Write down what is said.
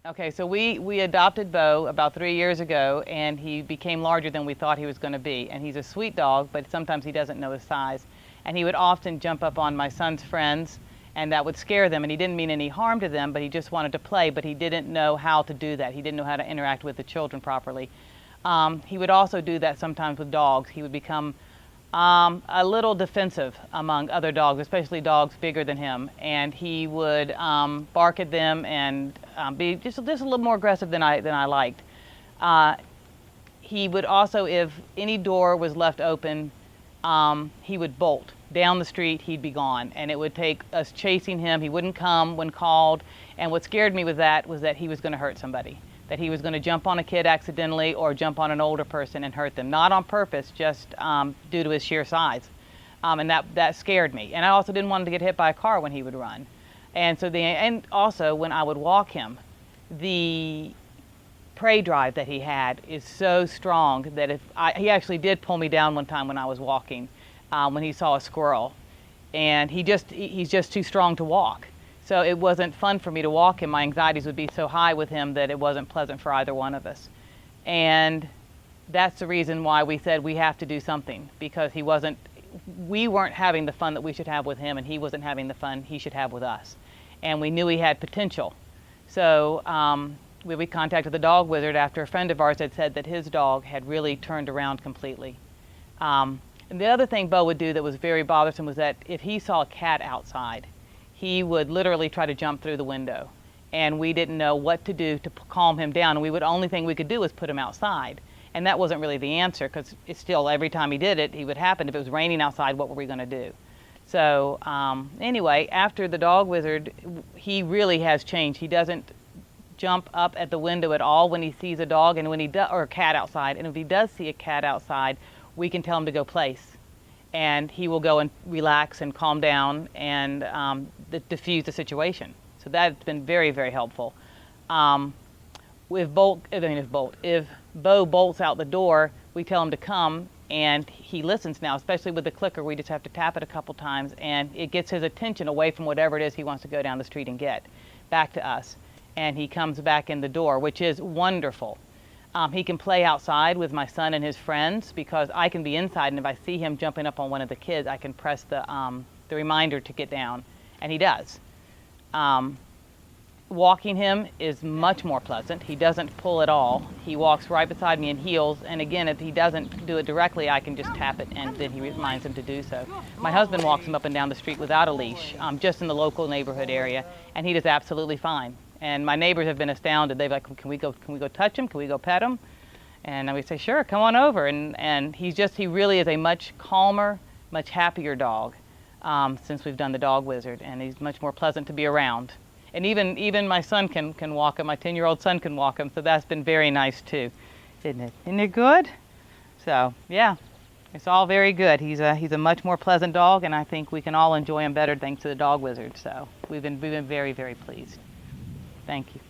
Okay, so we adopted Bo about 3 years ago, and he became larger than we thought he was going to be. And he's a sweet dog, but sometimes he doesn't know his size. And he would often jump up on my son's friends, and that would scare them. And he didn't mean any harm to them, but he just wanted to play, but he didn't know how to do that. He didn't know how to interact with the children properly. He would also do that sometimes with dogs. He would become a little defensive among other dogs, especially dogs bigger than him, and he would bark at them and be just a little more aggressive than I liked. He would also, if any door was left open, he would bolt down the street. He'd be gone, and it would take us chasing him. He wouldn't come when called, and what scared me with that was that he was going to hurt somebody, that he was going to jump on a kid accidentally or jump on an older person and hurt them, not on purpose, just due to his sheer size. And that scared me. And I also didn't want him to get hit by a car when he would run. And also when I would walk him, the prey drive that he had is so strong that he actually did pull me down one time when I was walking, when he saw a squirrel. And he's just too strong to walk. So it wasn't fun for me to walk him. My anxieties would be so high with him that it wasn't pleasant for either one of us. And that's the reason why we said we have to do something, because we weren't having the fun that we should have with him, and he wasn't having the fun he should have with us. And we knew he had potential. So we contacted the dog wizard after a friend of ours had said that his dog had really turned around completely. And the other thing Bo would do that was very bothersome was that if he saw a cat outside, he would literally try to jump through the window, and we didn't know what to do to calm him down. And only thing we could do was put him outside, and that wasn't really the answer, because it's still, every time he did it, he would happen. If it was raining outside, what were we going to do? So anyway, after the dog wizard, he really has changed. He doesn't jump up at the window at all when he sees a dog, and or a cat outside. And if he does see a cat outside, we can tell him to go place, and he will go and relax and calm down and diffuse the situation. So that's been very, very helpful. If Bo bolts out the door, we tell him to come, and he listens now, especially with the clicker. We just have to tap it a couple times, and it gets his attention away from whatever it is he wants to go down the street and get, back to us. And he comes back in the door, which is wonderful. He can play outside with my son and his friends, because I can be inside, and if I see him jumping up on one of the kids, I can press the reminder to get down, and he does. Walking him is much more pleasant. He doesn't pull at all. He walks right beside me in heels, and again, if he doesn't do it directly, I can just tap it, and then he reminds him to do so. My husband walks him up and down the street without a leash, just in the local neighborhood area, and he does absolutely fine. And my neighbors have been astounded. They're like, can we go touch him? Can we go pet him? And we say, sure, come on over. And he really is a much calmer, much happier dog since we've done the dog wizard, and he's much more pleasant to be around. And even my son can walk him. My 10-year-old son can walk him, so that's been very nice too, isn't it? Isn't it good? So yeah, it's all very good. He's a much more pleasant dog, and I think we can all enjoy him better thanks to the dog wizard. So we've been very, very pleased. Thank you.